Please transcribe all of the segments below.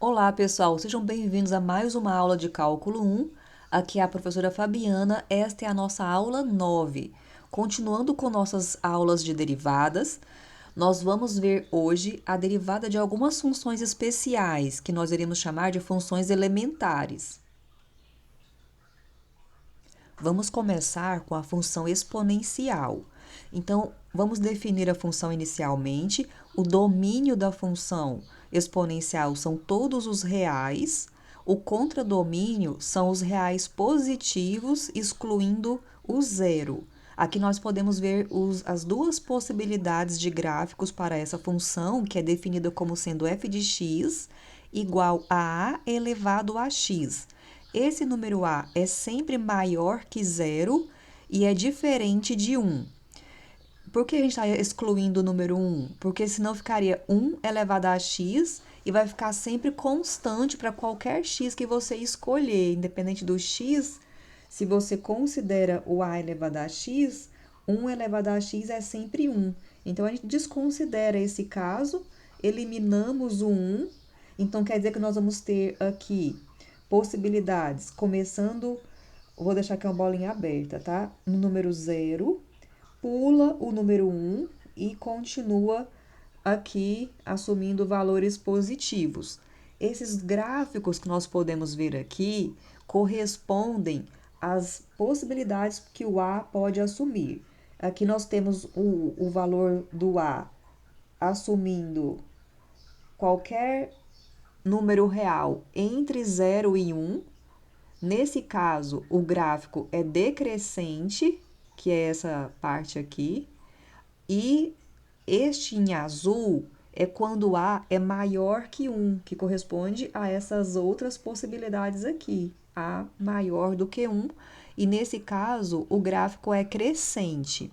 Olá, pessoal, sejam bem-vindos a mais uma aula de Cálculo 1. Aqui é a professora Fabiana, esta é a nossa aula 9. Continuando com nossas aulas de derivadas, nós vamos ver hoje a derivada de algumas funções especiais, que nós iremos chamar de funções elementares. Vamos começar com a função exponencial. Então, vamos definir a função inicialmente. O domínio da função exponencial são todos os reais. O contradomínio são os reais positivos, excluindo o zero. Aqui nós podemos ver as duas possibilidades de gráficos para essa função, que é definida como sendo f de x igual a elevado a x. Esse número a é sempre maior que zero e é diferente de 1. Por que a gente está excluindo o número 1? Porque senão ficaria 1 elevado a x e vai ficar sempre constante para qualquer x que você escolher, independente do x. Se você considera o a elevado a x, 1 elevado a x é sempre 1. Então, a gente desconsidera esse caso, eliminamos o 1. Então, quer dizer que nós vamos ter aqui possibilidades, começando, vou deixar aqui uma bolinha aberta, tá? No número 0, pula o número 1 e continua aqui assumindo valores positivos. Esses gráficos que nós podemos ver aqui correspondem às possibilidades que o A pode assumir. Aqui nós temos o valor do A assumindo qualquer número real entre 0 e 1. Nesse caso, o gráfico é decrescente, que é essa parte aqui, e este em azul é quando A é maior que 1, que corresponde a essas outras possibilidades aqui, A maior do que 1, e nesse caso o gráfico é crescente.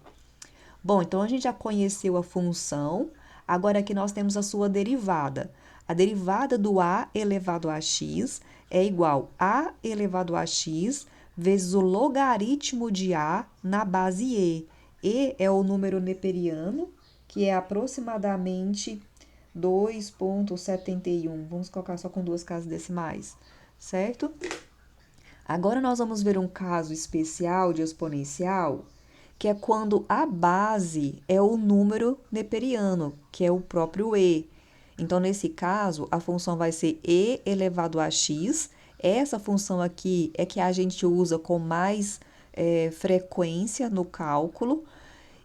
Bom, então a gente já conheceu a função, agora aqui nós temos a sua derivada. A derivada do a elevado a x é igual a elevado a x vezes o logaritmo de a na base e. E é o número neperiano, que é aproximadamente 2,71. Vamos colocar só com duas casas decimais, certo? Agora nós vamos ver um caso especial de exponencial, que é quando a base é o número neperiano, que é o próprio e. Então, nesse caso, a função vai ser e elevado a x. Essa função aqui é que a gente usa com mais frequência no cálculo.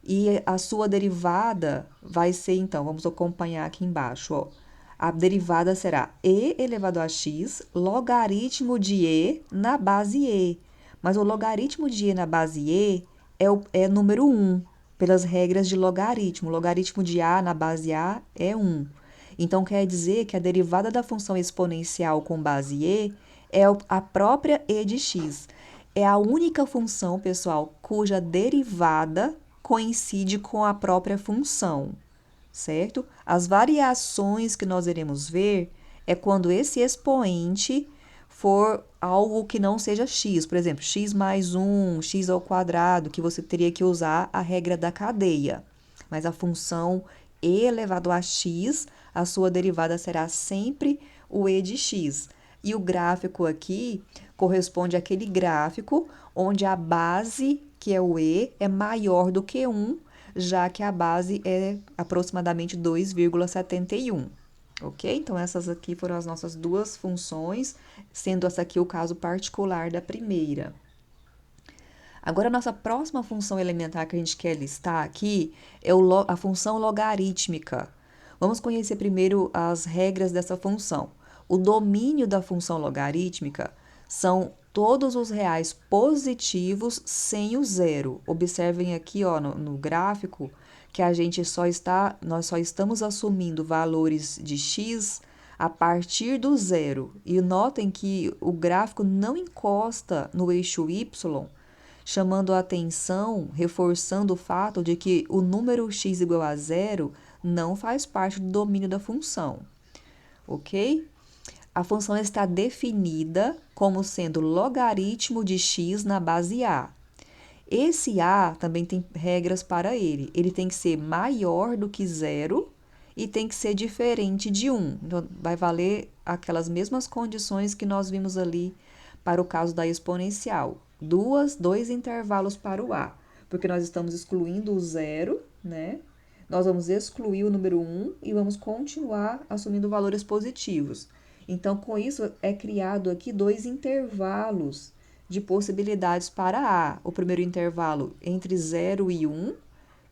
E a sua derivada vai ser, então, vamos acompanhar aqui embaixo, ó. A derivada será e elevado a x, logaritmo de e na base e. Mas o logaritmo de e na base e é número 1, pelas regras de logaritmo. O logaritmo de a na base a é 1. Então, quer dizer que a derivada da função exponencial com base e é a própria e de x. É a única função, pessoal, cuja derivada coincide com a própria função, certo? As variações que nós iremos ver é quando esse expoente for algo que não seja x, por exemplo, x mais 1, x ao quadrado, que você teria que usar a regra da cadeia. Mas a função e elevado a x, a sua derivada será sempre o e de x. E o gráfico aqui corresponde àquele gráfico onde a base, que é o e, é maior do que 1, já que a base é aproximadamente 2,71. Ok? Então, essas aqui foram as nossas duas funções, sendo essa aqui o caso particular da primeira. Agora, a nossa próxima função elementar que a gente quer listar aqui é a função logarítmica. Vamos conhecer primeiro as regras dessa função. O domínio da função logarítmica são todos os reais positivos sem o zero. Observem aqui, ó, no gráfico que nós só estamos assumindo valores de x a partir do zero. E notem que o gráfico não encosta no eixo y, chamando a atenção, reforçando o fato de que o número x igual a zero não faz parte do domínio da função, ok? A função está definida como sendo logaritmo de x na base a. Esse a também tem regras para ele. Ele tem que ser maior do que zero e tem que ser diferente de 1. Então, vai valer aquelas mesmas condições que nós vimos ali para o caso da exponencial. Dois intervalos para o A, porque nós estamos excluindo o zero, né? Nós vamos excluir o número 1 e vamos continuar assumindo valores positivos. Então, com isso, é criado aqui dois intervalos de possibilidades para A. O primeiro intervalo entre 0 e 1.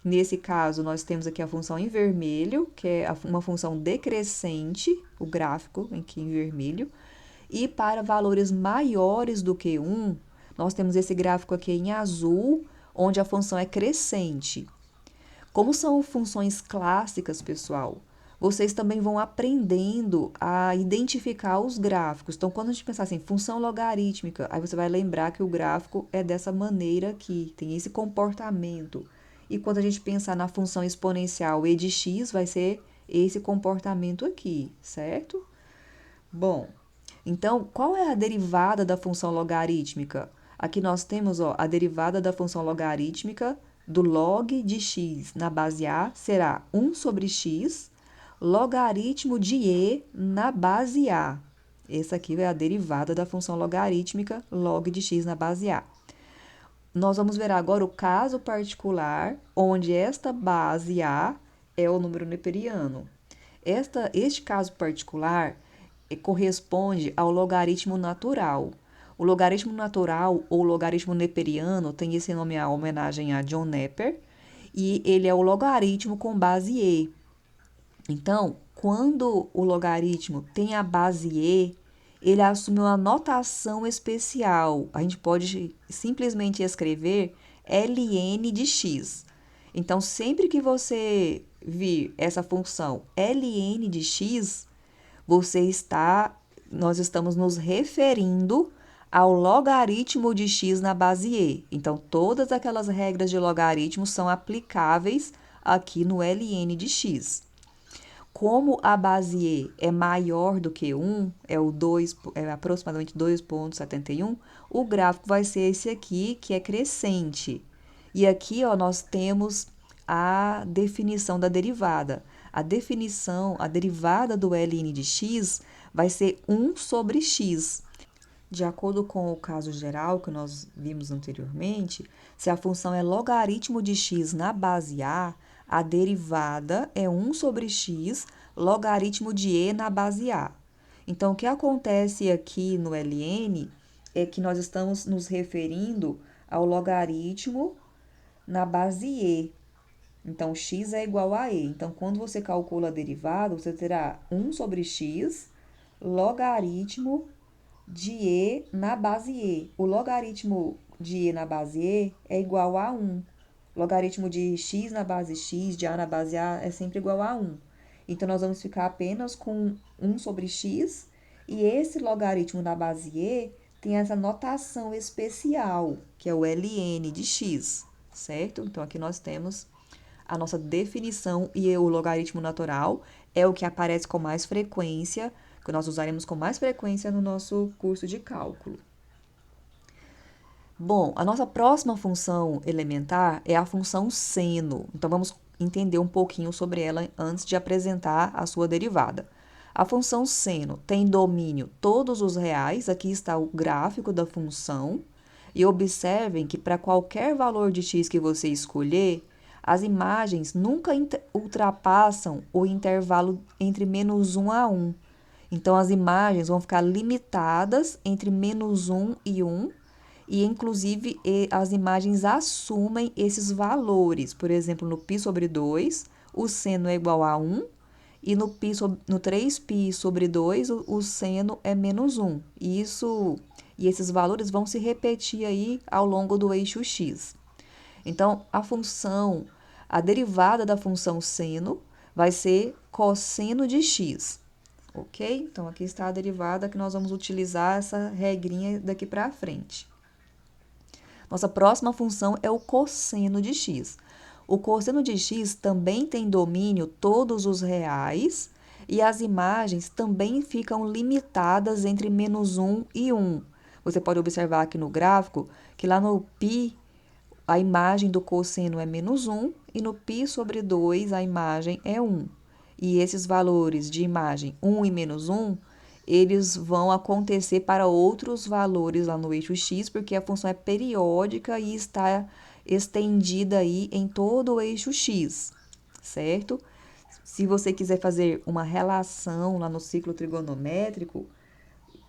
Nesse caso, nós temos aqui a função em vermelho, que é uma função decrescente, o gráfico aqui em vermelho. E para valores maiores do que 1, nós temos esse gráfico aqui em azul, onde a função é crescente. Como são funções clássicas, pessoal, vocês também vão aprendendo a identificar os gráficos. Então, quando a gente pensar assim, função logarítmica, aí você vai lembrar que o gráfico é dessa maneira aqui, tem esse comportamento. E quando a gente pensar na função exponencial e de x, vai ser esse comportamento aqui, certo? Bom, então, qual é a derivada da função logarítmica? Aqui nós temos a derivada da função logarítmica do log de x na base A será 1 sobre x, logaritmo de e na base A. Essa aqui é a derivada da função logarítmica log de x na base A. Nós vamos ver agora o caso particular, onde esta base A é o número neperiano. Este caso particular corresponde ao logaritmo natural. O logaritmo natural ou logaritmo neperiano tem esse nome em homenagem a John Napier, e ele é o logaritmo com base e. Então, quando o logaritmo tem a base e, ele assume uma notação especial. A gente pode simplesmente escrever ln de x. Então, sempre que você vir essa função ln de x, nós estamos nos referindo ao logaritmo de x na base e. Então, todas aquelas regras de logaritmo são aplicáveis aqui no ln de x. Como a base e é maior do que 1, é aproximadamente 2,71, o gráfico vai ser esse aqui, que é crescente. E aqui, ó, nós temos a definição da derivada. A derivada do ln de x vai ser 1 sobre x. De acordo com o caso geral que nós vimos anteriormente, se a função é logaritmo de x na base a derivada é 1 sobre x logaritmo de e na base a. Então, o que acontece aqui no ln é que nós estamos nos referindo ao logaritmo na base e. Então, x é igual a e. Então, quando você calcula a derivada, você terá 1 sobre x logaritmo de e na base e. O logaritmo de e na base e é igual a 1. Logaritmo de x na base x, de a na base a, é sempre igual a 1. Então, nós vamos ficar apenas com 1 sobre x, e esse logaritmo na base e tem essa notação especial, que é o ln de x, certo? Então, aqui nós temos a nossa definição, e o logaritmo natural é o que aparece com mais frequência, que nós usaremos com mais frequência no nosso curso de cálculo. Bom, a nossa próxima função elementar é a função seno. Então, vamos entender um pouquinho sobre ela antes de apresentar a sua derivada. A função seno tem domínio todos os reais, aqui está o gráfico da função, e observem que para qualquer valor de x que você escolher, as imagens nunca ultrapassam o intervalo entre menos 1 a 1. Então, as imagens vão ficar limitadas entre menos 1 e 1, e, inclusive, as imagens assumem esses valores. Por exemplo, no π sobre 2, o seno é igual a 1, e no 3π sobre 2, o seno é menos 1. E esses valores vão se repetir aí ao longo do eixo x. Então, a derivada da função seno vai ser cosseno de x, ok? Então, aqui está a derivada que nós vamos utilizar essa regrinha daqui para frente. Nossa próxima função é o cosseno de x. O cosseno de x também tem domínio todos os reais, e as imagens também ficam limitadas entre menos 1 e 1. Você pode observar aqui no gráfico que lá no π, a imagem do cosseno é menos 1, e no π sobre 2 a imagem é 1. e esses valores de imagem 1 e menos 1, eles vão acontecer para outros valores lá no eixo x, porque a função é periódica e está estendida aí em todo o eixo x, certo? Se você quiser fazer uma relação lá no ciclo trigonométrico,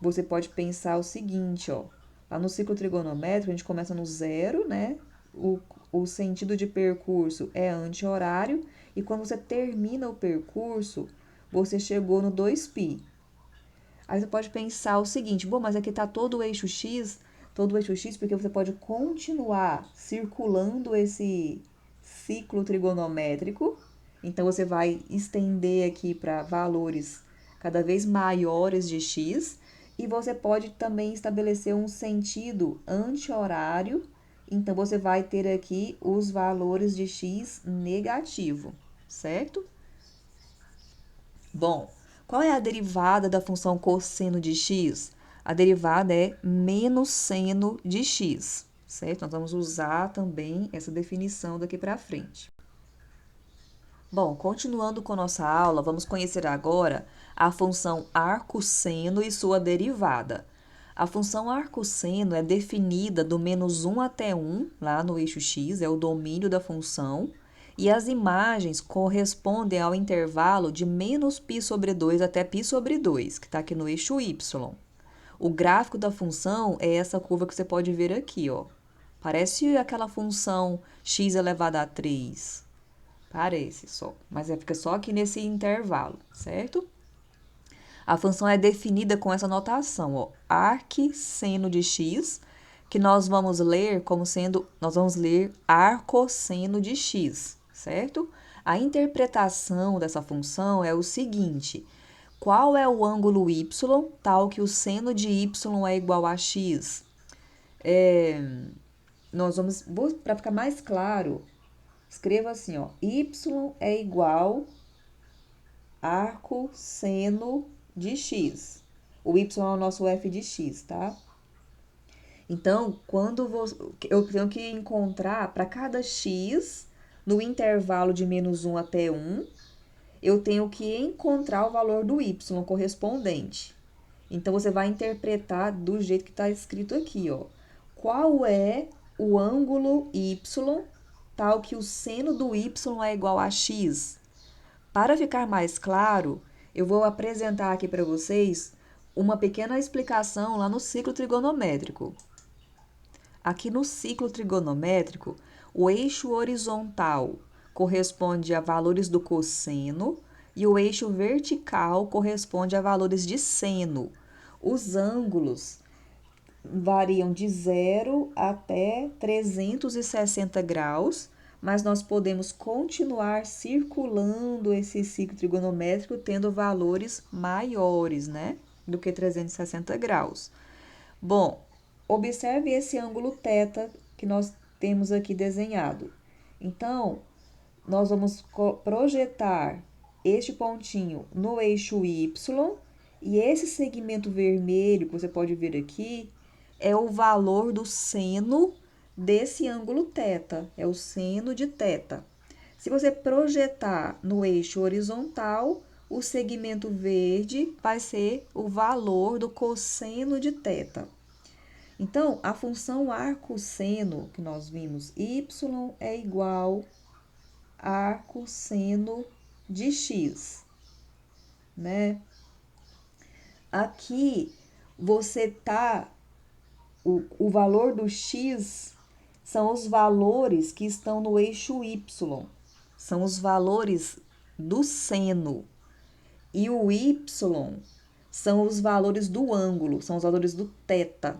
você pode pensar o seguinte, ó. Lá no ciclo trigonométrico, a gente começa no zero, né? O sentido de percurso é anti-horário, e quando você termina o percurso, você chegou no 2π. Aí você pode pensar o seguinte, bom, mas aqui está todo o eixo x, porque você pode continuar circulando esse ciclo trigonométrico. Então, você vai estender aqui para valores cada vez maiores de x, e você pode também estabelecer um sentido anti-horário. Então, você vai ter aqui os valores de x negativo, certo? Bom, qual é a derivada da função cosseno de x? A derivada é menos seno de x, certo? Nós vamos usar também essa definição daqui para frente. Bom, continuando com nossa aula, vamos conhecer agora a função arcosseno e sua derivada. A função arcosseno é definida do menos 1 até 1, lá no eixo x, é o domínio da função, e as imagens correspondem ao intervalo de menos π sobre 2 até π sobre 2, que está aqui no eixo y. O gráfico da função é essa curva que você pode ver aqui, ó. Parece aquela função x elevado a 3. Parece só, mas fica só aqui nesse intervalo, certo? A função é definida com essa notação, ó, arcseno de x, que nós vamos ler como sendo, nós vamos ler arcosseno de x, certo? A interpretação dessa função é o seguinte: qual é o ângulo y tal que o seno de y é igual a x? Nós vamos, para ficar mais claro, escreva assim, ó, y é igual arcosseno de x. O y é o nosso f de x, tá? Então, eu tenho que encontrar para cada x, no intervalo de menos 1 até 1, eu tenho que encontrar o valor do y correspondente. Então, você vai interpretar do jeito que está escrito aqui, ó. Qual é o ângulo y tal que o seno do y é igual a x? Para ficar mais claro, eu vou apresentar aqui para vocês uma pequena explicação lá no ciclo trigonométrico. Aqui no ciclo trigonométrico, o eixo horizontal corresponde a valores do cosseno e o eixo vertical corresponde a valores de seno. Os ângulos variam de 0 até 360 graus, mas nós podemos continuar circulando esse ciclo trigonométrico tendo valores maiores, né, do que 360 graus. Bom, observe esse ângulo θ que nós temos aqui desenhado. Então, nós vamos projetar este pontinho no eixo y, e esse segmento vermelho que você pode ver aqui é o valor do seno desse ângulo θ, é o seno de θ. Se você projetar no eixo horizontal, o segmento verde vai ser o valor do cosseno de θ. Então, a função arcosseno que nós vimos, y é igual a arcosseno de x, né? Aqui, o valor do x são os valores que estão no eixo y, são os valores do seno. E o y são os valores do ângulo, são os valores do θ.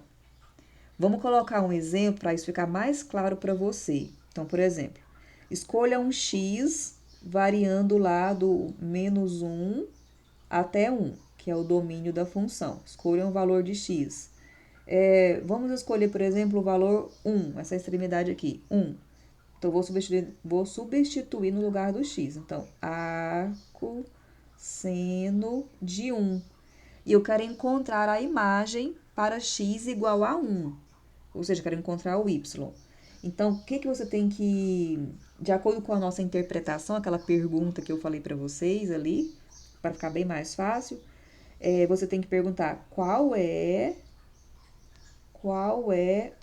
Vamos colocar um exemplo para isso ficar mais claro para você. Então, por exemplo, escolha um x variando lá do menos 1 até 1, que é o domínio da função. Escolha um valor de x. Vamos escolher, por exemplo, o valor 1, essa extremidade aqui, 1. Então, vou substituir no lugar do x. Então, arcosseno de 1. E eu quero encontrar a imagem para x igual a 1. Ou seja, quero encontrar o y. Então, o que que você tem que, de acordo com a nossa interpretação, aquela pergunta que eu falei para vocês ali, para ficar bem mais fácil, você tem que perguntar qual é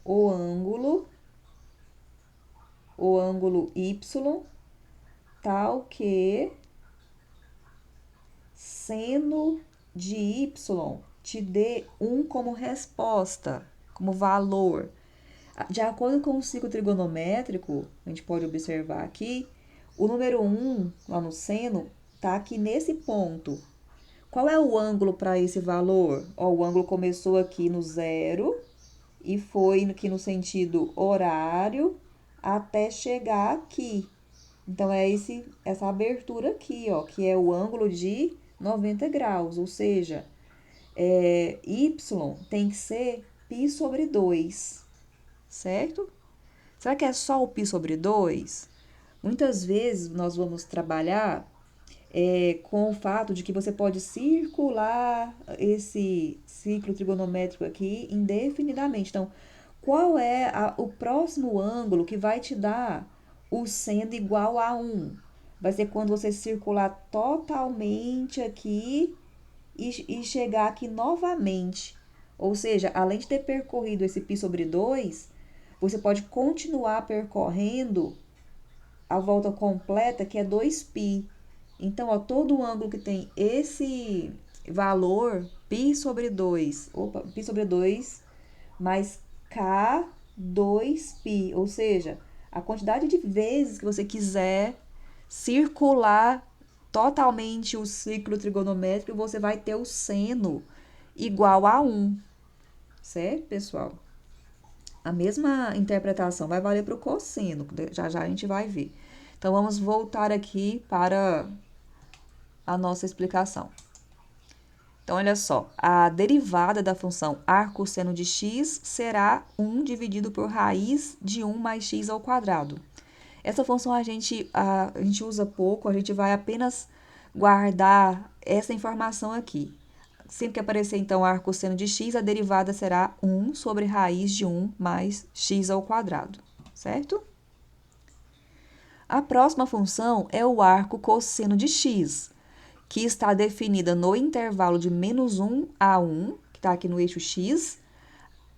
o ângulo y, tal que seno de y te dê 1 como resposta, como valor. De acordo com o ciclo trigonométrico, a gente pode observar aqui, o número 1, lá no seno, está aqui nesse ponto. Qual é o ângulo para esse valor? Ó, o ângulo começou aqui no zero e foi aqui no sentido horário até chegar aqui. Então, é essa abertura aqui, ó, que é o ângulo de 90 graus, ou seja, y tem que ser π sobre 2, certo? Será que é só o π sobre 2? Muitas vezes nós vamos trabalhar com o fato de que você pode circular esse ciclo trigonométrico aqui indefinidamente. Então, qual é o próximo ângulo que vai te dar o seno igual a 1? Vai ser quando você circular totalmente aqui e chegar aqui novamente. Ou seja, além de ter percorrido esse π sobre 2, você pode continuar percorrendo a volta completa, que é 2π. Então, ó, todo ângulo que tem esse valor, π sobre 2, π sobre 2 mais k 2π, ou seja, a quantidade de vezes que você quiser circular totalmente o ciclo trigonométrico, você vai ter o seno igual a 1, certo, pessoal? A mesma interpretação vai valer para o cosseno, já já a gente vai ver. Então, vamos voltar aqui para a nossa explicação. Então, olha só, a derivada da função arcosseno de x será 1 dividido por raiz de 1 mais x ao quadrado. Essa função a gente usa pouco, a gente vai apenas guardar essa informação aqui. Sempre que aparecer, então, arcosseno de x, a derivada será 1 sobre raiz de 1 mais x ao quadrado, certo? A próxima função é o arco cosseno de x, que está definida no intervalo de menos 1 a 1, que está aqui no eixo x,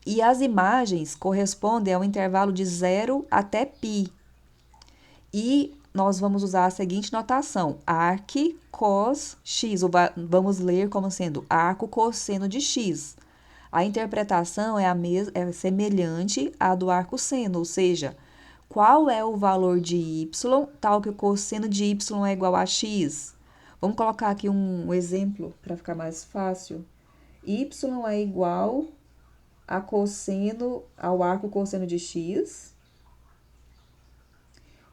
e as imagens correspondem ao intervalo de 0 até π. E nós vamos usar a seguinte notação, arc cos x, ou vamos ler como sendo arco cosseno de x. A interpretação é semelhante à do arco seno, ou seja, qual é o valor de y, tal que o cosseno de y é igual a x. Vamos colocar aqui um exemplo para ficar mais fácil. Y é igual ao arco cosseno de x.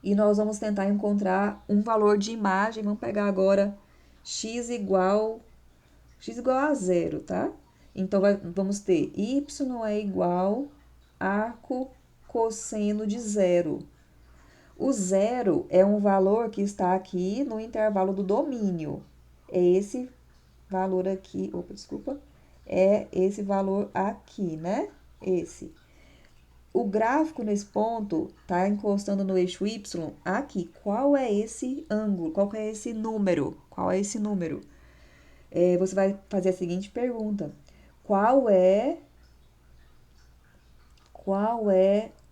E nós vamos tentar encontrar um valor de imagem. Vamos pegar agora x igual a zero, tá? Então, vamos ter y é igual arco cosseno de zero. O zero é um valor que está aqui no intervalo do domínio. É esse valor aqui, desculpa, é esse valor aqui, né? Esse. O gráfico nesse ponto está encostando no eixo y aqui. Qual é esse ângulo? Qual é esse número? Qual é esse número? Você vai fazer a seguinte pergunta. Qual é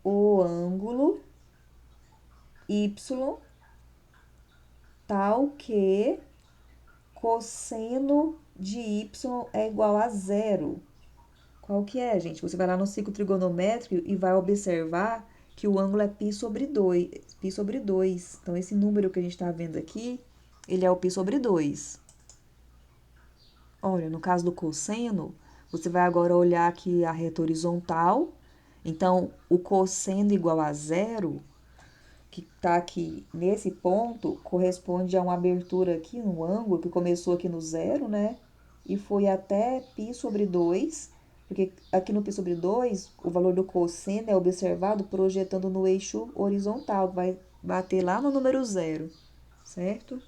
o ângulo y tal que cosseno de y é igual a zero? Qual que é, gente? Você vai lá no ciclo trigonométrico e vai observar que o ângulo é π sobre 2. Π sobre 2. Então, esse número que a gente está vendo aqui, ele é o π sobre 2. Olha, no caso do cosseno, você vai agora olhar aqui a reta horizontal. Então, o cosseno igual a zero, que está aqui nesse ponto, corresponde a uma abertura aqui no ângulo, que começou aqui no zero, né? E foi até π sobre 2, porque aqui no π sobre 2, o valor do cosseno é observado projetando no eixo horizontal, que vai bater lá no número zero, certo?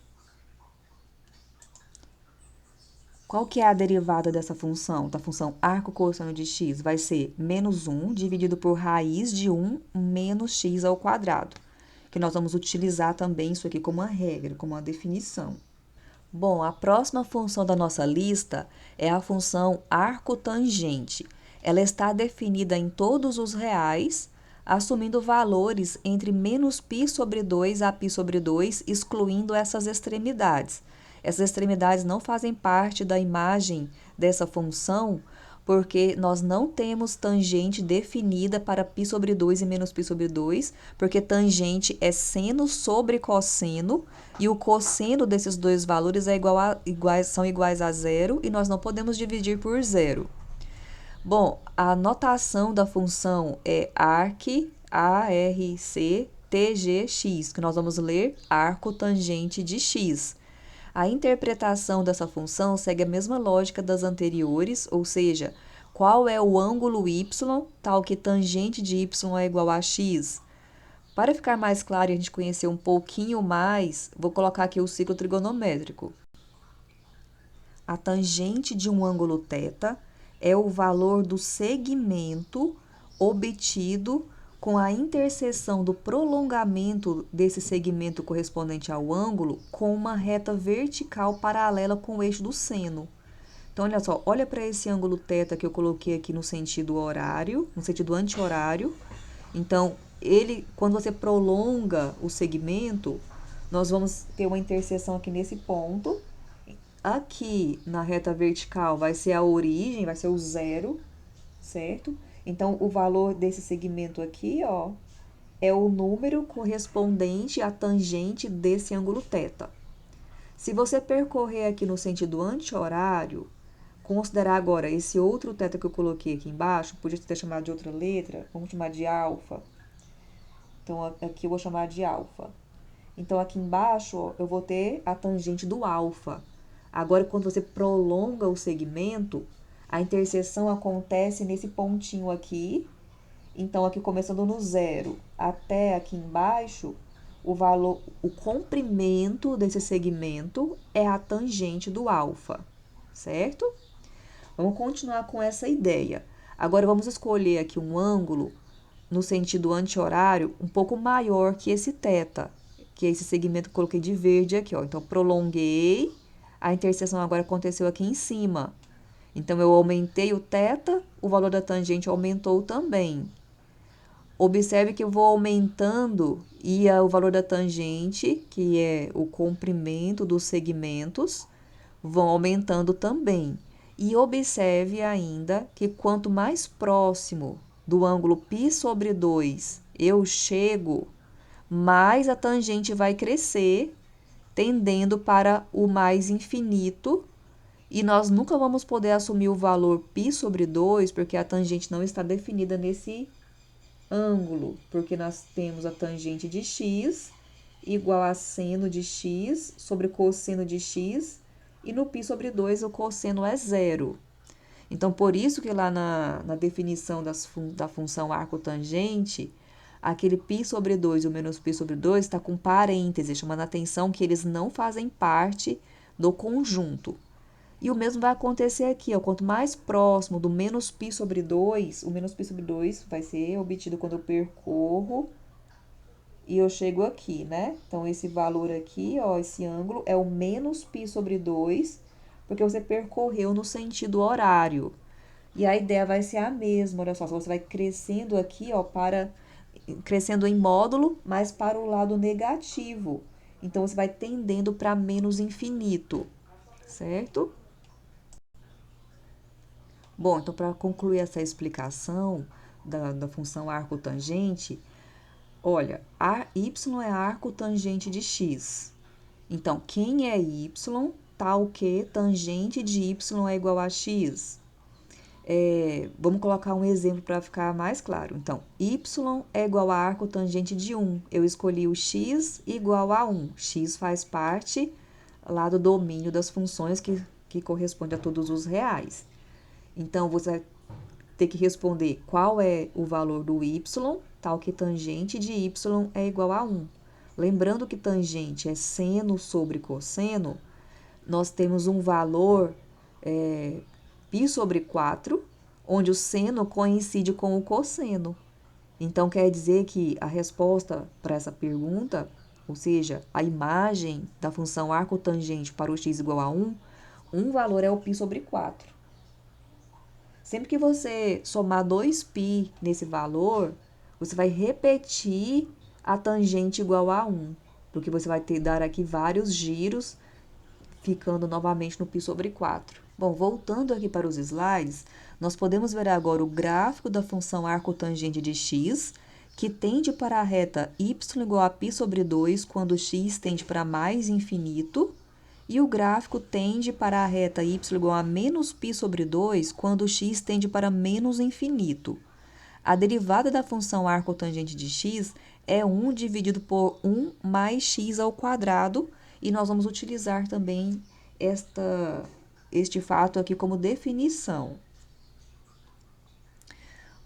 Qual que é a derivada dessa função, da função arco cosseno de x? Vai ser menos 1 dividido por raiz de 1 menos x ao quadrado, que nós vamos utilizar também isso aqui como uma regra, como uma definição. Bom, a próxima função da nossa lista é a função arco tangente. Ela está definida em todos os reais, assumindo valores entre menos π sobre 2 a π sobre 2, excluindo essas extremidades. Essas extremidades não fazem parte da imagem dessa função, porque nós não temos tangente definida para π sobre 2 e menos π sobre 2, porque tangente é seno sobre cosseno, e o cosseno desses dois valores são iguais a zero, e nós não podemos dividir por zero. Bom, a notação da função é arc, tgx, que nós vamos ler arco tangente de x. A interpretação dessa função segue a mesma lógica das anteriores, ou seja, qual é o ângulo y, tal que tangente de y é igual a x. Para ficar mais claro e a gente conhecer um pouquinho mais, vou colocar aqui o ciclo trigonométrico. A tangente de um ângulo θ é o valor do segmento obtido com a interseção do prolongamento desse segmento correspondente ao ângulo com uma reta vertical paralela com o eixo do seno. Então, olha só, olha para esse ângulo θ que eu coloquei aqui no sentido horário, no sentido anti-horário. Então, quando você prolonga o segmento, nós vamos ter uma interseção aqui nesse ponto. Aqui na reta vertical vai ser a origem, vai ser o zero, certo? Então, o valor desse segmento aqui, ó, é o número correspondente à tangente desse ângulo θ. Se você percorrer aqui no sentido anti-horário, considerar agora esse outro θ que eu coloquei aqui embaixo, podia ter chamado de outra letra, vamos chamar de alfa. Então, aqui eu vou chamar de alfa. Então, aqui embaixo, ó, eu vou ter a tangente do alfa. Agora, quando você prolonga o segmento, a interseção acontece nesse pontinho aqui. Então, aqui começando no zero até aqui embaixo, o comprimento desse segmento é a tangente do alfa, certo? Vamos continuar com essa ideia. Agora, vamos escolher aqui um ângulo no sentido anti-horário um pouco maior que esse θ, que é esse segmento que eu coloquei de verde aqui, ó. Então, prolonguei, a interseção agora aconteceu aqui em cima. Então, eu aumentei o θ, o valor da tangente aumentou também. Observe que eu vou aumentando e o valor da tangente, que é o comprimento dos segmentos, vão aumentando também. E observe ainda que quanto mais próximo do ângulo π sobre 2 eu chego, mais a tangente vai crescer, tendendo para o mais infinito, e nós nunca vamos poder assumir o valor π sobre 2, porque a tangente não está definida nesse ângulo, porque nós temos a tangente de x igual a seno de x sobre cosseno de x, e no π sobre 2 o cosseno é zero. Então, por isso que lá na definição da função arco tangente, aquele π sobre 2 e o menos π sobre 2 está com parêntese, chamando a atenção que eles não fazem parte do conjunto. E o mesmo vai acontecer aqui, ó, quanto mais próximo do menos π sobre 2, o menos π sobre 2 vai ser obtido quando eu percorro e eu chego aqui, né? Então, esse valor aqui, ó, esse ângulo é o menos π sobre 2, porque você percorreu no sentido horário. E a ideia vai ser a mesma, olha só, você vai crescendo aqui, ó, crescendo em módulo, mas para o lado negativo. Então, você vai tendendo para menos infinito, certo? Bom, então, para concluir essa explicação da função arco tangente, olha, y é arco tangente de x. Então, quem é y, tal que tangente de y é igual a x. Vamos colocar um exemplo para ficar mais claro. Então, y é igual a arco tangente de 1. Eu escolhi o x igual a 1. X faz parte lá do domínio das funções que corresponde a todos os reais. Então, você vai ter que responder qual é o valor do y, tal que tangente de y é igual a 1. Lembrando que tangente é seno sobre cosseno, nós temos um valor π sobre 4, onde o seno coincide com o cosseno. Então, quer dizer que a resposta para essa pergunta, ou seja, a imagem da função arcotangente para o x igual a 1, um valor é o π sobre 4. Sempre que você somar 2π nesse valor, você vai repetir a tangente igual a 1, porque você vai dar aqui vários giros, ficando novamente no π sobre 4. Bom, voltando aqui para os slides, nós podemos ver agora o gráfico da função arcotangente de x, que tende para a reta y igual a π sobre 2 quando x tende para mais infinito, e o gráfico tende para a reta y igual a menos π sobre 2 quando x tende para menos infinito. A derivada da função arcotangente de x é 1 dividido por 1 mais x ao quadrado, e nós vamos utilizar também este fato aqui como definição.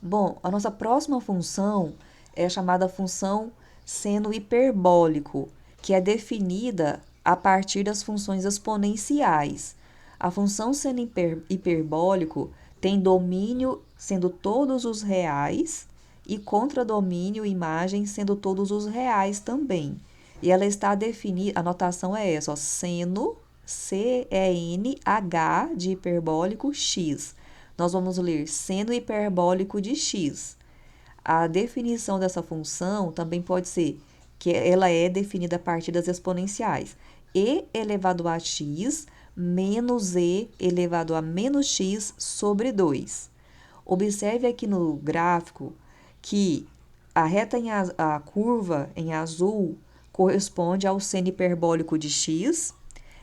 Bom, a nossa próxima função é a chamada função seno hiperbólico, que é definida a partir das funções exponenciais. A função seno hiperbólico tem domínio sendo todos os reais e contradomínio imagem sendo todos os reais também. E ela está definida, a notação é essa, ó, seno, C-E-N-H de hiperbólico x. Nós vamos ler seno hiperbólico de x. A definição dessa função também pode ser que ela é definida a partir das exponenciais. E elevado a x menos e elevado a menos x sobre 2. Observe aqui no gráfico que a curva em azul corresponde ao seno hiperbólico de x.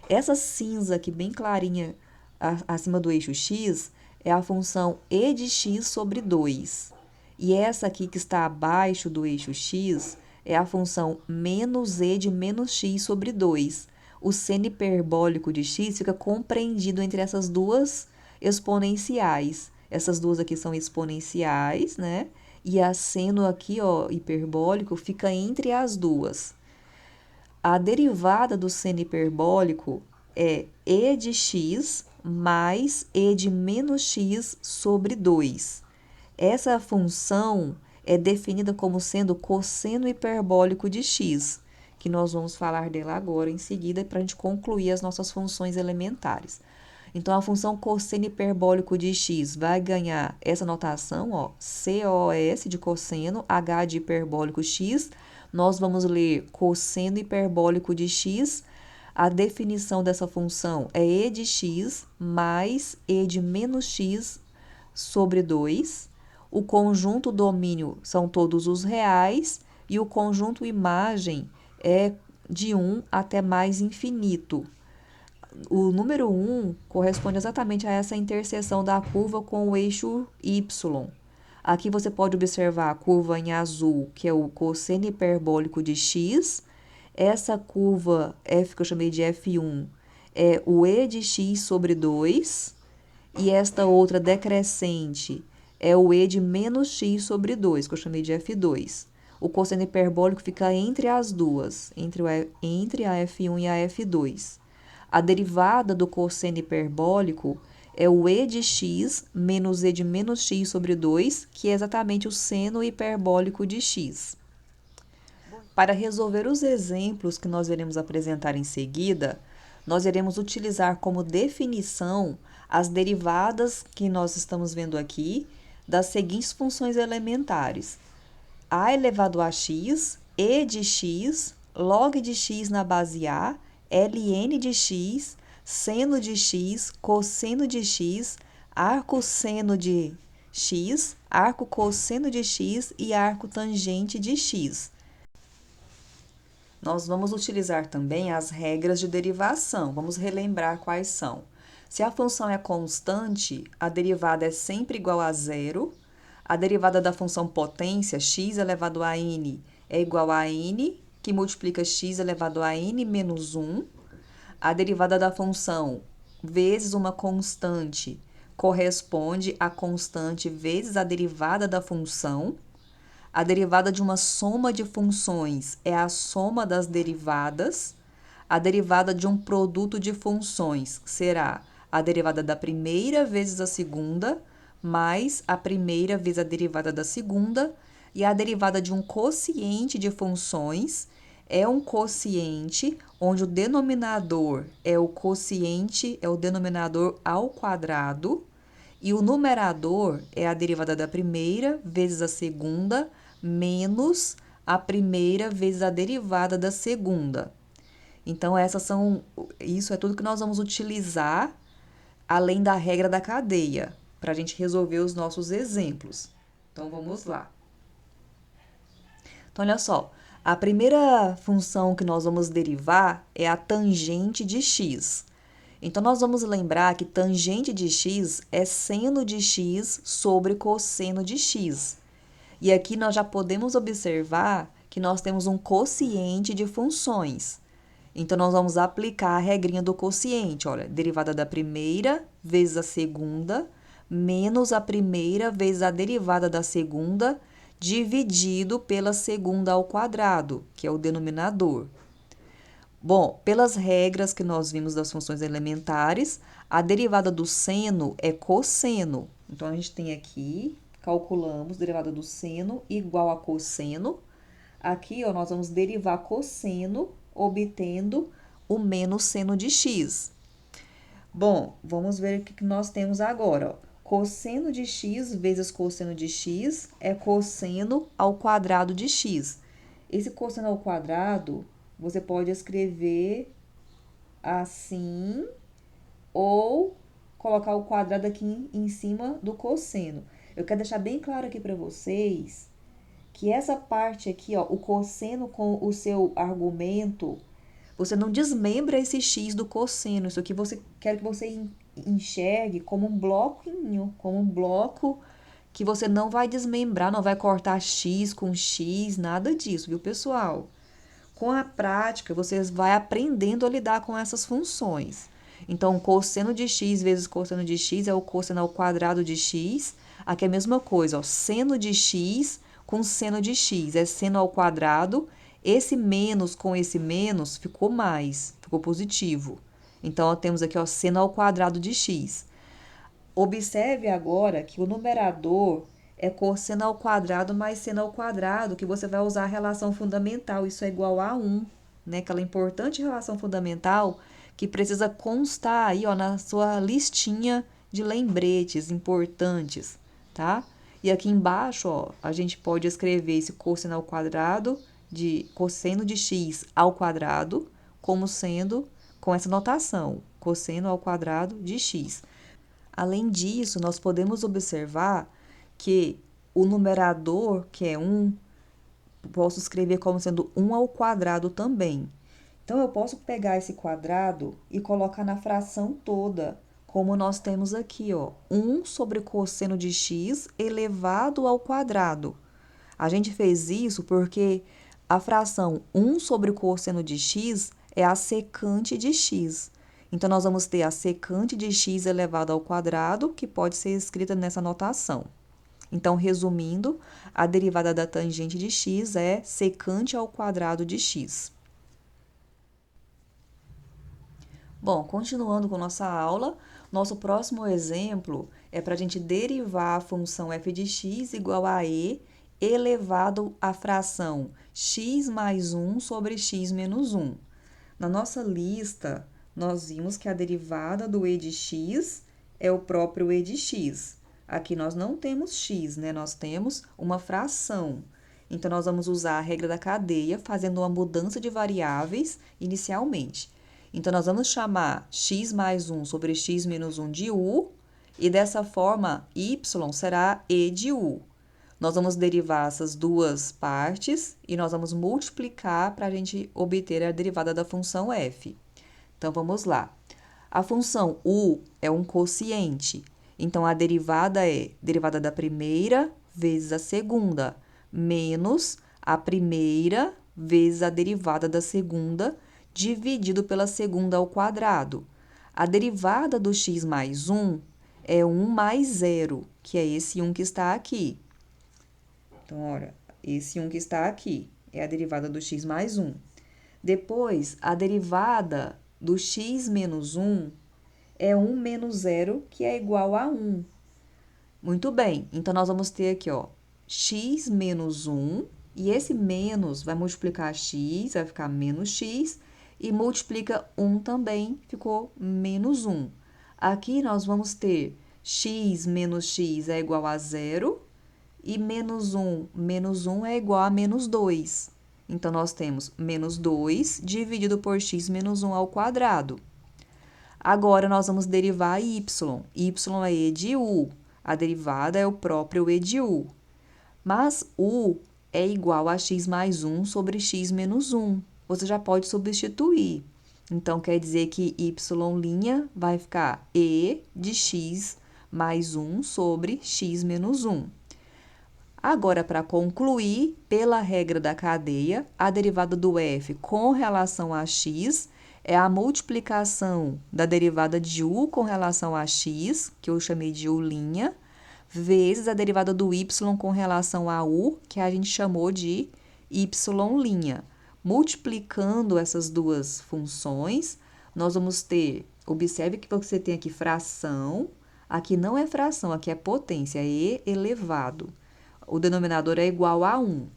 Essa cinza aqui bem clarinha acima do eixo x é a função e de x sobre 2. E essa aqui que está abaixo do eixo x é a função menos e de menos x sobre 2. O seno hiperbólico de x fica compreendido entre essas duas exponenciais. Essas duas aqui são exponenciais, né? E a seno aqui, ó, hiperbólico, fica entre as duas. A derivada do seno hiperbólico é e de x mais e de menos x sobre 2. Essa função é definida como sendo cosseno hiperbólico de x, que nós vamos falar dela agora em seguida para a gente concluir as nossas funções elementares. Então, a função cosseno hiperbólico de x vai ganhar essa notação, ó, COS de cosseno, H de hiperbólico x. Nós vamos ler cosseno hiperbólico de x. A definição dessa função é e de x mais e de menos x sobre 2. O conjunto domínio são todos os reais e o conjunto imagem é de 1 até mais infinito. O número 1 corresponde exatamente a essa interseção da curva com o eixo y. Aqui você pode observar a curva em azul, que é o cosseno hiperbólico de x. Essa curva F, que eu chamei de F1, é o e de x sobre 2. E esta outra decrescente é o e de menos x sobre 2, que eu chamei de F2. O cosseno hiperbólico fica entre as duas, entre a F1 e a F2. A derivada do cosseno hiperbólico é o e de x menos e de menos x sobre 2, que é exatamente o seno hiperbólico de x. Para resolver os exemplos que nós iremos apresentar em seguida, nós iremos utilizar como definição as derivadas que nós estamos vendo aqui das seguintes funções elementares: a elevado a x, e de x, log de x na base a, ln de x, seno de x, cosseno de x, arco seno de x, arco cosseno de x e arco tangente de x. Nós vamos utilizar também as regras de derivação. Vamos relembrar quais são. Se a função é constante, a derivada é sempre igual a zero. A derivada da função potência, x elevado a n, é igual a n, que multiplica x elevado a n menos 1. A derivada da função vezes uma constante corresponde a constante vezes a derivada da função. A derivada de uma soma de funções é a soma das derivadas. A derivada de um produto de funções será a derivada da primeira vezes a segunda, mais a primeira vezes a derivada da segunda, e a derivada de um quociente de funções é um quociente onde o denominador é o quociente, é o denominador ao quadrado, e o numerador é a derivada da primeira vezes a segunda, menos a primeira vezes a derivada da segunda. Então, isso é tudo que nós vamos utilizar, além da regra da cadeia, para a gente resolver os nossos exemplos. Então, vamos lá. Então, olha só, a primeira função que nós vamos derivar é a tangente de x. Então, nós vamos lembrar que tangente de x é seno de x sobre cosseno de x. E aqui nós já podemos observar que nós temos um quociente de funções. Então, nós vamos aplicar a regrinha do quociente. Olha, derivada da primeira vezes a segunda, menos a primeira vezes a derivada da segunda, dividido pela segunda ao quadrado, que é o denominador. Bom, pelas regras que nós vimos das funções elementares, a derivada do seno é cosseno. Então, a gente tem aqui, calculamos derivada do seno igual a cosseno. Aqui, ó, nós vamos derivar cosseno, obtendo o menos seno de x. Bom, vamos ver o que nós temos agora, ó. Cosseno de x vezes cosseno de x é cosseno ao quadrado de x. Esse cosseno ao quadrado, você pode escrever assim, ou colocar o quadrado aqui em cima do cosseno. Eu quero deixar bem claro aqui para vocês que essa parte aqui, ó, o cosseno com o seu argumento, você não desmembra esse x do cosseno. Isso aqui quero que você enxergue como um bloquinho, como um bloco que você não vai desmembrar, não vai cortar x com x, nada disso, viu, pessoal? Com a prática, vocês vão aprendendo a lidar com essas funções. Então, cosseno de x vezes cosseno de x é o cosseno ao quadrado de x. Aqui é a mesma coisa, ó, seno de x com seno de x é seno ao quadrado. Esse menos com esse menos ficou mais, ficou positivo. Então, ó, temos aqui, ó, seno ao quadrado de x. Observe agora que o numerador é cosseno ao quadrado mais seno ao quadrado, que você vai usar a relação fundamental, isso é igual a 1, né? Aquela importante relação fundamental que precisa constar aí, ó, na sua listinha de lembretes importantes, tá? E aqui embaixo, ó, a gente pode escrever esse cosseno ao quadrado de cosseno de x ao quadrado como sendo com essa notação, cosseno ao quadrado de x. Além disso, nós podemos observar que o numerador, que é 1, posso escrever como sendo 1 ao quadrado também. Então, eu posso pegar esse quadrado e colocar na fração toda, como nós temos aqui, ó, 1 sobre cosseno de x elevado ao quadrado. A gente fez isso porque a fração 1 sobre cosseno de x é a secante de x. Então, nós vamos ter a secante de x elevado ao quadrado, que pode ser escrita nessa notação. Então, resumindo, a derivada da tangente de x é secante ao quadrado de x. Bom, continuando com nossa aula, nosso próximo exemplo é para a gente derivar a função f de x igual a e elevado à fração x mais 1 sobre x menos 1. Na nossa lista, nós vimos que a derivada do e de x é o próprio e de x. Aqui nós não temos x, né? Nós temos uma fração. Então, nós vamos usar a regra da cadeia, fazendo uma mudança de variáveis inicialmente. Então, nós vamos chamar x mais 1 sobre x menos 1 de u, e dessa forma, y será e de u. Nós vamos derivar essas duas partes e nós vamos multiplicar para a gente obter a derivada da função f. Então, vamos lá. A função u é um quociente. Então, a derivada é derivada da primeira vezes a segunda, menos a primeira vezes a derivada da segunda, dividido pela segunda ao quadrado. A derivada do x mais 1 é 1 mais 0, que é esse 1 que está aqui. Então, olha, esse 1 que está aqui é a derivada do x mais 1. Depois, a derivada do x menos 1 é 1 menos 0, que é igual a 1. Muito bem, então nós vamos ter aqui, ó, x menos 1, e esse menos vai multiplicar x, vai ficar menos x, e multiplica 1 também, ficou menos 1. Aqui nós vamos ter x menos x é igual a 0, e menos 1 é igual a menos 2. Então, nós temos menos 2 dividido por x menos 1 ao quadrado. Agora, nós vamos derivar y. Y é e de u. A derivada é o próprio e de u. Mas u é igual a x mais 1 sobre x menos 1. Você já pode substituir. Então, quer dizer que y' vai ficar e de x mais 1 sobre x menos 1. Agora, para concluir, pela regra da cadeia, a derivada do f com relação a x é a multiplicação da derivada de u com relação a x, que eu chamei de u', vezes a derivada do y com relação a u, que a gente chamou de y'. Multiplicando essas duas funções, nós vamos ter, observe que você tem aqui fração, aqui não é fração, aqui é potência, e elevado. O denominador é igual a 1,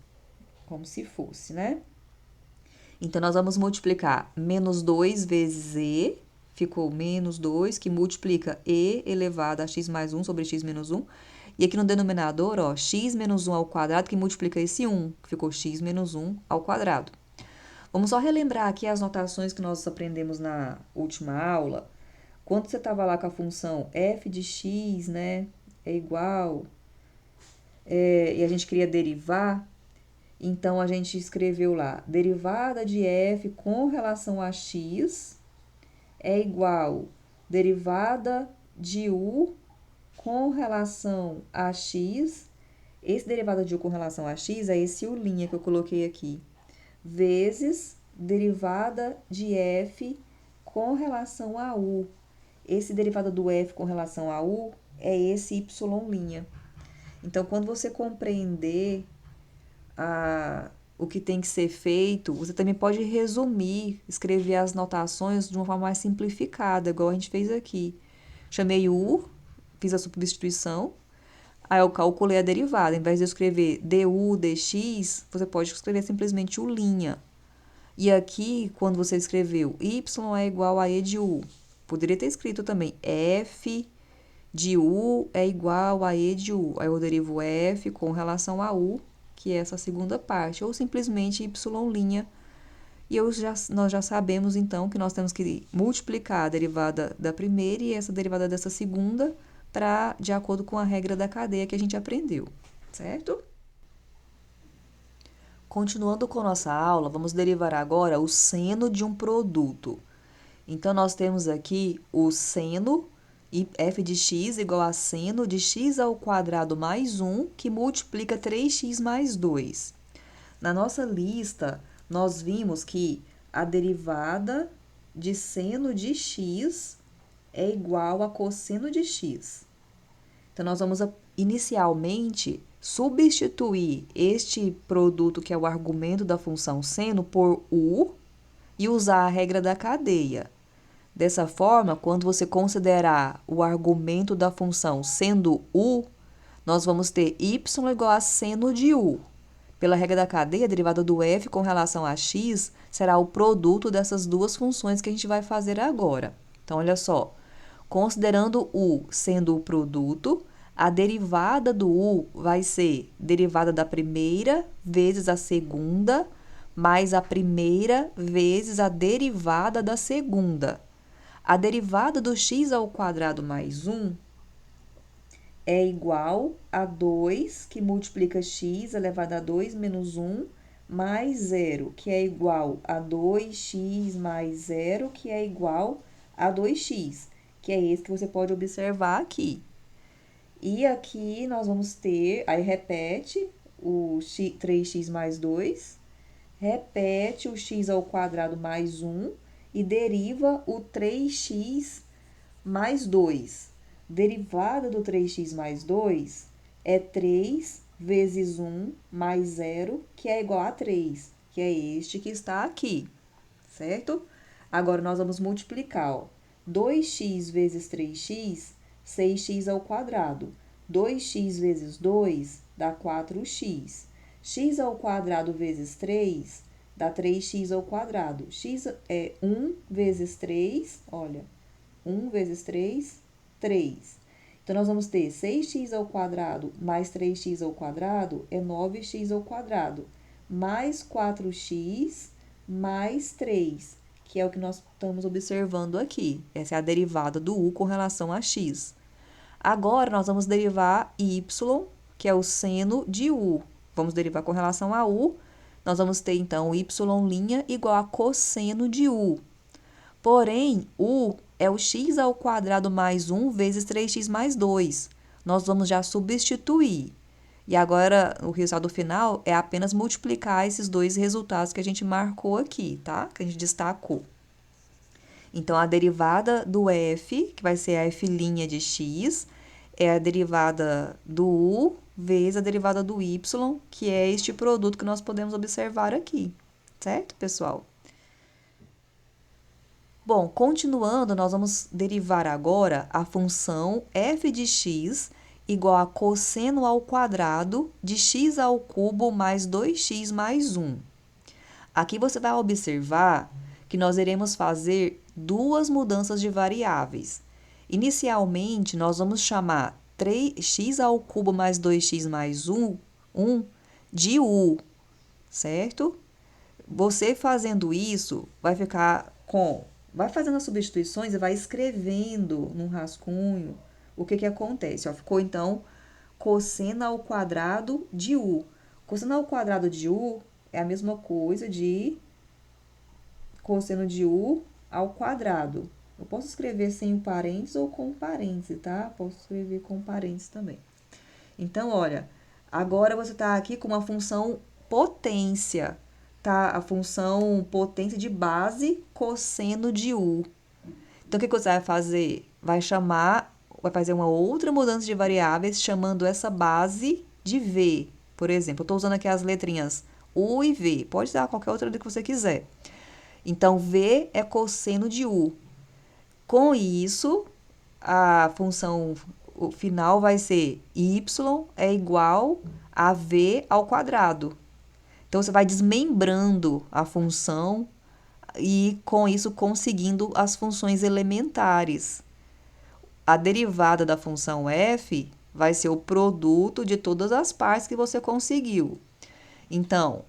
como se fosse, né? Então, nós vamos multiplicar menos 2 vezes e, ficou menos 2, que multiplica e elevado a x mais 1 sobre x menos 1. E aqui no denominador, ó, x menos 1 ao quadrado, que multiplica esse 1, que ficou x menos 1 ao quadrado. Vamos só relembrar aqui as notações que nós aprendemos na última aula. Quando você estava lá com a função f de x, né, é igual... e a gente queria derivar, então a gente escreveu lá, derivada de f com relação a x é igual derivada de u com relação a x, esse derivada de u com relação a x é esse u' que eu coloquei aqui, vezes derivada de f com relação a u. Esse derivada do f com relação a u é esse y'. Então, quando você compreender o que tem que ser feito, você também pode resumir, escrever as notações de uma forma mais simplificada, igual a gente fez aqui. Chamei u, fiz a substituição, aí eu calculei a derivada. Em vez de eu escrever du, dx, você pode escrever simplesmente u'. E aqui, quando você escreveu y é igual a e de u, poderia ter escrito também f de u é igual a e de u. Aí eu derivo f com relação a u, que é essa segunda parte, ou simplesmente y'. E nós já sabemos, então, que nós temos que multiplicar a derivada da primeira e essa derivada dessa segunda de acordo com a regra da cadeia que a gente aprendeu, certo? Continuando com nossa aula, vamos derivar agora o seno de um produto. Então, nós temos aqui o seno e f de x igual a seno de x ao quadrado mais 1, que multiplica 3x mais 2. Na nossa lista, nós vimos que a derivada de seno de x é igual a cosseno de x. Então, nós vamos inicialmente substituir este produto, que é o argumento da função seno, por u e usar a regra da cadeia. Dessa forma, quando você considerar o argumento da função sendo u, nós vamos ter y igual a seno de u. Pela regra da cadeia, a derivada do f com relação a x será o produto dessas duas funções que a gente vai fazer agora. Então, olha só, considerando u sendo o produto, a derivada do u vai ser derivada da primeira vezes a segunda, mais a primeira vezes a derivada da segunda. A derivada do x ao quadrado mais 1 é igual a 2, que multiplica x elevado a 2 menos 1, mais 0, que é igual a 2x mais 0, que é igual a 2x, que é esse que você pode observar aqui. E aqui nós vamos ter, aí repete o 3x mais 2, repete o x ao quadrado mais 1, e deriva o 3x mais 2. Derivada do 3x mais 2 é 3 vezes 1 mais 0, que é igual a 3, que é este que está aqui, certo? Agora, nós vamos multiplicar, ó. 2x vezes 3x, 6x ao quadrado. 2x vezes 2 dá 4x. X ao quadrado vezes 3 dá 3x ao quadrado. X é 1 vezes 3, olha, 1 vezes 3, 3. Então, nós vamos ter 6x ao quadrado mais 3x ao quadrado é 9x ao quadrado, mais 4x mais 3, que é o que nós estamos observando aqui. Essa é a derivada do u com relação a x. Agora, nós vamos derivar y, que é o seno de u. Vamos derivar com relação a u. Nós vamos ter, então, y' igual a cosseno de u. Porém, u é o x ao quadrado mais 1 vezes 3x mais 2. Nós vamos já substituir. E agora, o resultado final é apenas multiplicar esses dois resultados que a gente marcou aqui, tá? Que a gente destacou. Então, a derivada do f, que vai ser a f' de x, é a derivada do u vezes a derivada do y, que é este produto que nós podemos observar aqui. Certo, pessoal? Bom, continuando, nós vamos derivar agora a função f de x igual a cosseno ao quadrado de x ao cubo mais 2x mais 1. Aqui você vai observar que nós iremos fazer duas mudanças de variáveis. Inicialmente, nós vamos chamar 3x ao cubo mais 2x mais 1 de u, certo? Você fazendo isso, vai ficar com... Vai fazendo as substituições e vai escrevendo num rascunho o que acontece. Ó, ficou, então, cosseno ao quadrado de u. Cosseno ao quadrado de u é a mesma coisa de cosseno de u ao quadrado. Eu posso escrever sem o parênteses ou com parênteses, tá? Posso escrever com parênteses também. Então, olha, agora você está aqui com uma função potência, tá? A função potência de base cosseno de u. Então, o que você vai fazer? Vai fazer uma outra mudança de variáveis, chamando essa base de v. Por exemplo, eu estou usando aqui as letrinhas u e v. Pode usar qualquer outra que você quiser. Então, v é cosseno de u. Com isso, a função final vai ser y é igual a v ao quadrado. Então, você vai desmembrando a função e, com isso, conseguindo as funções elementares. A derivada da função f vai ser o produto de todas as partes que você conseguiu. Então,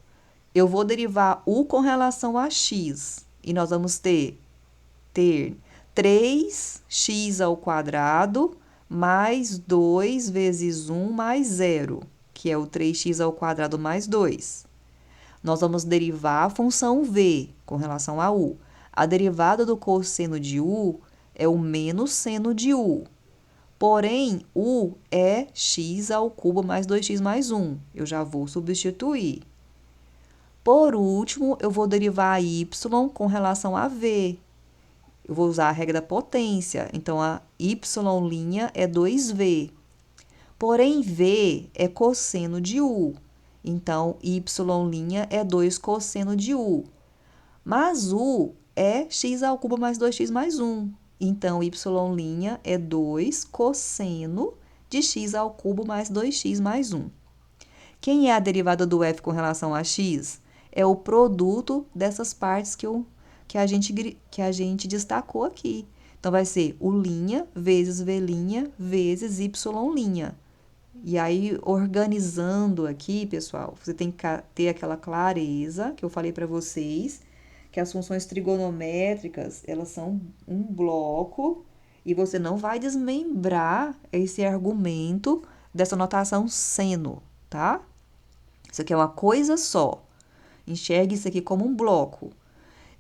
eu vou derivar u com relação a x. E nós vamos ter 3x ao quadrado mais 2 vezes 1 mais 0, que é o 3x ao quadrado mais 2. Nós vamos derivar a função v com relação a u. A derivada do cosseno de u é o menos seno de u. Porém, u é x ao cubo mais 2x mais 1. Eu já vou substituir. Por último, eu vou derivar a y com relação a v. Eu vou usar a regra da potência. Então, a y' é 2v. Porém, v é cosseno de u. Então, y' é 2 cosseno de u. Mas u é x ao cubo mais 2x mais 1. Então, y' é 2 cosseno de x ao cubo mais 2x mais 1. Quem é a derivada do f com relação a x? É o produto dessas partes que a gente destacou aqui. Então, vai ser u' vezes v' vezes y'. E aí, organizando aqui, pessoal, você tem que ter aquela clareza que eu falei para vocês, que as funções trigonométricas, elas são um bloco e você não vai desmembrar esse argumento dessa notação seno, tá? Isso aqui é uma coisa só. Enxergue isso aqui como um bloco. O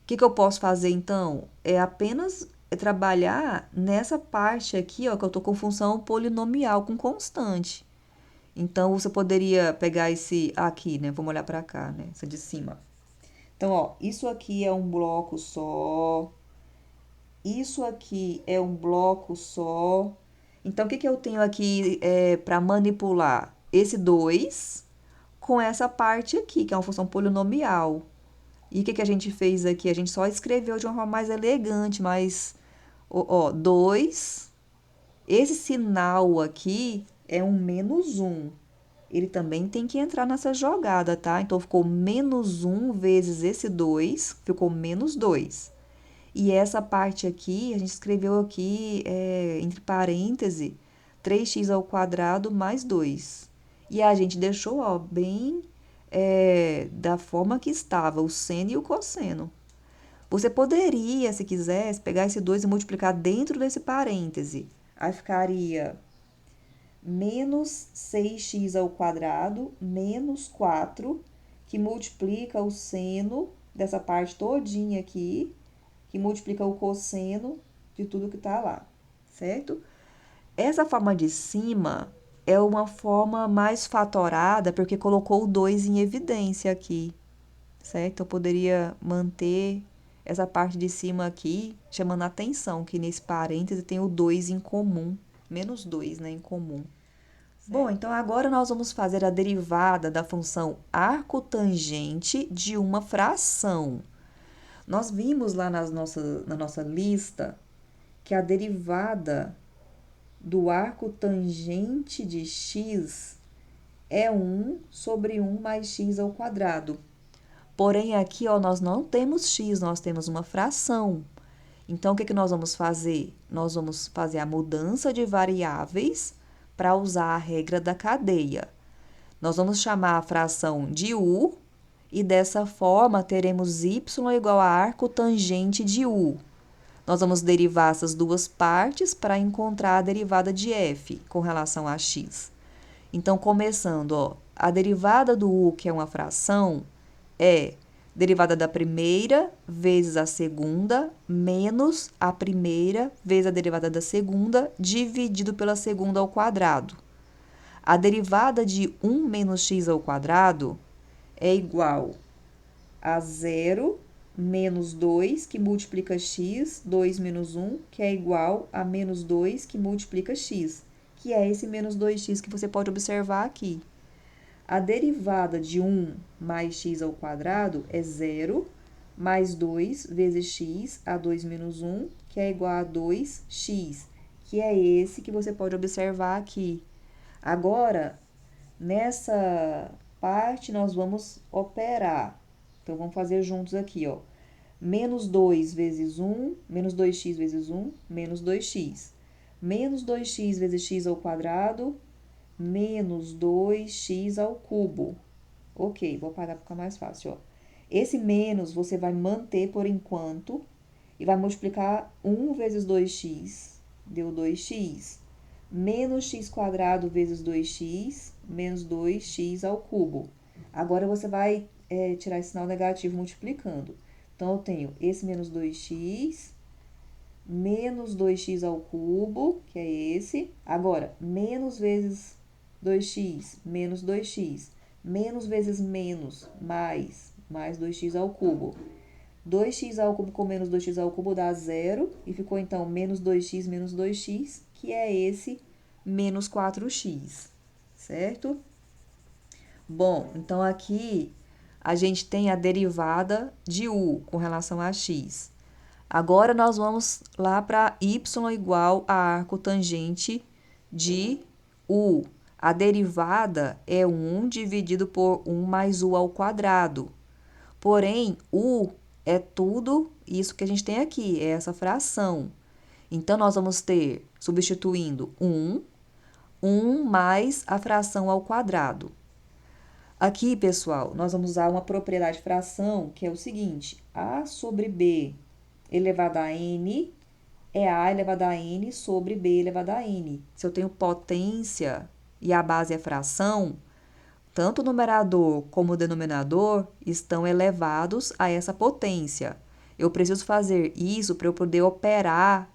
que eu posso fazer, então? É apenas trabalhar nessa parte aqui, ó, que eu tô com função polinomial com constante. Então, você poderia pegar esse aqui, né? Vamos olhar para cá, né? Essa de cima. Então, ó, isso aqui é um bloco só. Isso aqui é um bloco só. Então, o que eu tenho aqui para manipular? Esse 2 com essa parte aqui, que é uma função polinomial. E o que a gente fez aqui? A gente só escreveu de uma forma mais elegante, mais Ó, 2. Esse sinal aqui é um menos 1. Ele também tem que entrar nessa jogada, tá? Então, ficou menos 1 vezes esse 2, ficou menos 2. E essa parte aqui, a gente escreveu aqui, entre parênteses, 3x ao quadrado mais 2. E a gente deixou, ó, bem da forma que estava, o seno e o cosseno. Você poderia, se quisesse, pegar esse 2 e multiplicar dentro desse parêntese. Aí ficaria menos 6x ao quadrado menos 4, que multiplica o seno dessa parte todinha aqui, que multiplica o cosseno de tudo que está lá, certo? Essa forma de cima é uma forma mais fatorada, porque colocou o 2 em evidência aqui, certo? Eu poderia manter essa parte de cima aqui, chamando a atenção, que nesse parêntese tem o 2 em comum, menos 2, né, em comum. Bom, então agora nós vamos fazer a derivada da função arcotangente de uma fração. Nós vimos lá na nossa lista que a derivada do arcotangente de x é 1 sobre 1 mais x ao quadrado. Porém, aqui, ó, nós não temos x, nós temos uma fração. Então, o que nós vamos fazer? Nós vamos fazer a mudança de variáveis para usar a regra da cadeia. Nós vamos chamar a fração de u, e dessa forma teremos y igual a arcotangente de u. Nós vamos derivar essas duas partes para encontrar a derivada de f com relação a x. Então, começando, ó, a derivada do u, que é uma fração, é derivada da primeira vezes a segunda, menos a primeira vezes a derivada da segunda, dividido pela segunda ao quadrado. A derivada de 1 menos x ao quadrado é igual a 0 menos 2, que multiplica x, 2 menos 1, que é igual a menos 2, que multiplica x, que é esse menos 2x que você pode observar aqui. A derivada de 1 mais x ao quadrado é 0, mais 2 vezes x, a 2 menos 1, que é igual a 2x, que é esse que você pode observar aqui. Agora, nessa parte, nós vamos operar. Então, vamos fazer juntos aqui, ó. Menos 2 vezes 1, menos 2x vezes 1, menos 2x. Menos 2x vezes x ao quadrado, menos 2x ao cubo. Ok, vou apagar para ficar mais fácil, ó. Esse menos você vai manter por enquanto e vai multiplicar 1 vezes 2x, deu 2x. Menos x quadrado vezes 2x, menos 2x ao cubo. Agora, você vai tirar esse sinal negativo multiplicando. Então, eu tenho esse menos 2x, menos 2x ao cubo, que é esse. Agora, menos vezes 2x, menos 2x. Menos vezes menos, mais 2x ao cubo. 2x ao cubo com menos 2x ao cubo dá 0. E ficou, então, menos 2x, que é esse menos 4x, certo? Bom, então, aqui a gente tem a derivada de u com relação a x. Agora, nós vamos lá para y igual a arcotangente de u. A derivada é 1 dividido por 1 mais u ao quadrado. Porém, u é tudo isso que a gente tem aqui, é essa fração. Então, nós vamos ter, substituindo 1 mais a fração ao quadrado. Aqui, pessoal, nós vamos usar uma propriedade de fração, que é o seguinte: a sobre b elevado a n é a elevado a n sobre b elevado a n. Se eu tenho potência e a base é fração, tanto o numerador como o denominador estão elevados a essa potência. Eu preciso fazer isso para eu poder operar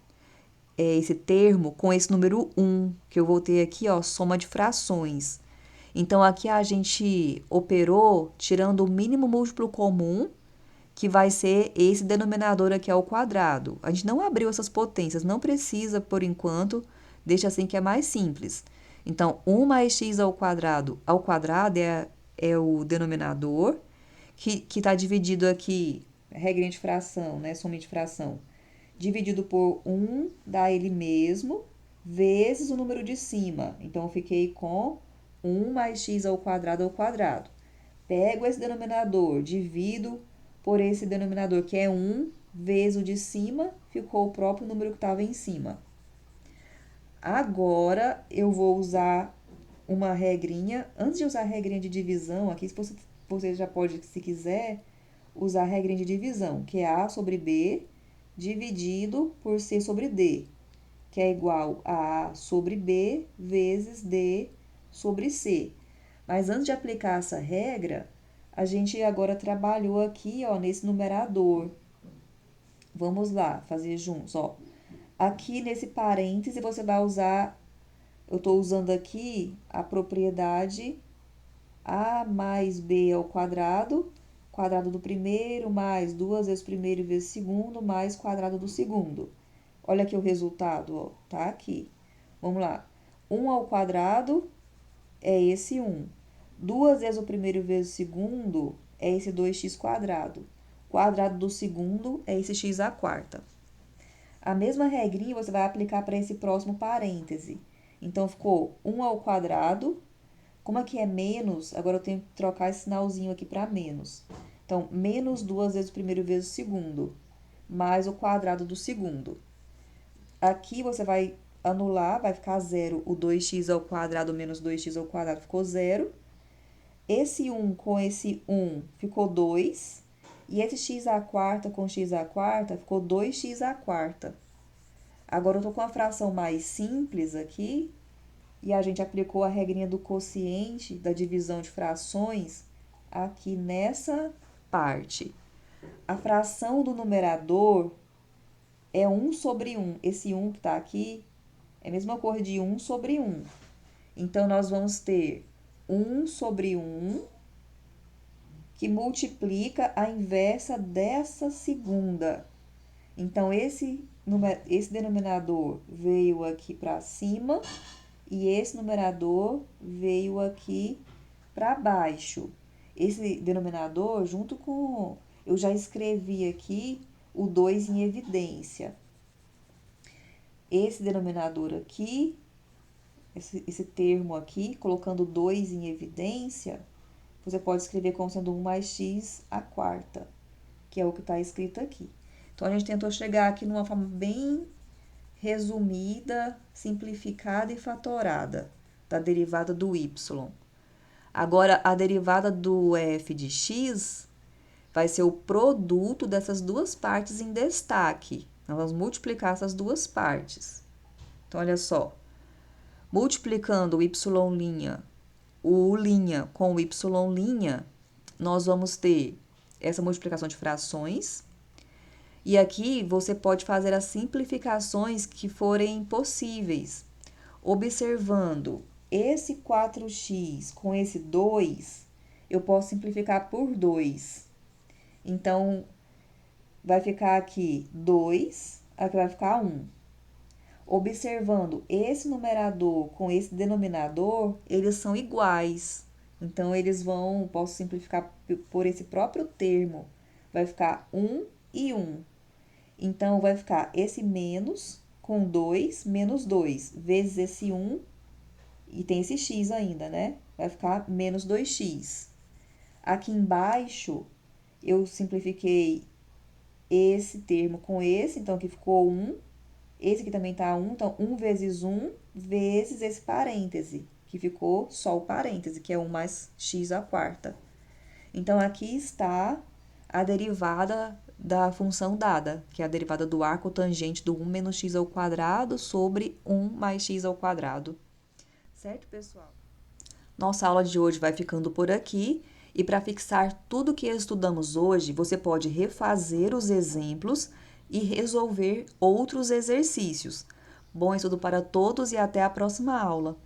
esse termo com esse número 1, que eu vou ter aqui, ó, soma de frações. Então, aqui a gente operou tirando o mínimo múltiplo comum, que vai ser esse denominador aqui ao quadrado. A gente não abriu essas potências, não precisa por enquanto, deixa assim que é mais simples. Então, 1 mais x ao quadrado é o denominador, que está dividido aqui, regrinha de fração, né, soma de fração, dividido por 1 dá ele mesmo, vezes o número de cima. Então, eu fiquei com 1 mais x ao quadrado. Pego esse denominador, divido por esse denominador, que é 1, vezes o de cima, ficou o próprio número que estava em cima. Agora, eu vou usar uma regrinha. Antes de usar a regrinha de divisão, aqui você já pode, se quiser, usar a regrinha de divisão, que é A sobre B dividido por C sobre D, que é igual a A sobre B vezes D sobre C. Mas antes de aplicar essa regra, a gente agora trabalhou aqui, ó, nesse numerador. Vamos lá, fazer juntos, ó. Aqui nesse parêntese você vai usar, eu estou usando aqui a propriedade A mais B ao quadrado do primeiro, mais 2 vezes o primeiro vezes o segundo, mais quadrado do segundo. Olha aqui o resultado, ó, tá aqui. Vamos lá. 1 ao quadrado é esse 1. 2 vezes o primeiro vezes o segundo é esse 2x quadrado. Quadrado do segundo é esse x à quarta. A mesma regrinha você vai aplicar para esse próximo parêntese. Então, ficou 1 ao quadrado. Como aqui é menos, agora eu tenho que trocar esse sinalzinho aqui para menos. Então, menos 2 vezes o primeiro vezes o segundo, mais o quadrado do segundo. Aqui você vai anular, vai ficar zero. O 2x ao quadrado menos 2x ao quadrado ficou zero. Esse 1 com esse 1 ficou 2. E esse x à quarta com x à quarta ficou 2x à quarta. Agora, eu estou com a fração mais simples aqui. E a gente aplicou a regrinha do quociente, da divisão de frações, aqui nessa parte. A fração do numerador é 1 sobre 1. Esse 1 que está aqui é a mesma coisa de 1 sobre 1. Então, nós vamos ter 1 sobre 1, que multiplica a inversa dessa segunda. Então, esse denominador veio aqui para cima e esse numerador veio aqui para baixo. Esse denominador, junto com... Eu já escrevi aqui o 2 em evidência. Esse denominador aqui, esse termo aqui, colocando 2 em evidência, você pode escrever como sendo 1 mais x à quarta, que é o que está escrito aqui. Então, a gente tentou chegar aqui numa forma bem resumida, simplificada e fatorada da derivada do y. Agora, a derivada do f de x vai ser o produto dessas duas partes em destaque. Nós vamos multiplicar essas duas partes. Então, olha só. Multiplicando o y', o u' com o y', nós vamos ter essa multiplicação de frações. E aqui você pode fazer as simplificações que forem possíveis. Observando esse 4x com esse 2, eu posso simplificar por 2. Então, vai ficar aqui 2, aqui vai ficar 1. Observando esse numerador com esse denominador, eles são iguais. Então, posso simplificar por esse próprio termo. Vai ficar 1 e 1. Então, vai ficar esse menos com 2, menos 2, vezes esse 1, e tem esse x ainda, né? Vai ficar menos 2x. Aqui embaixo, eu simplifiquei esse termo com esse, então aqui ficou 1. Esse aqui também tá 1, então 1 vezes 1 vezes esse parêntese, que ficou só o parêntese, que é 1 mais x à quarta. Então, aqui está a derivada da função dada, que é a derivada do arco tangente do 1 menos x ao quadrado sobre 1 mais x ao quadrado. Certo, pessoal? Nossa aula de hoje vai ficando por aqui. E para fixar tudo que estudamos hoje, você pode refazer os exemplos e resolver outros exercícios. Bom estudo para todos e até a próxima aula!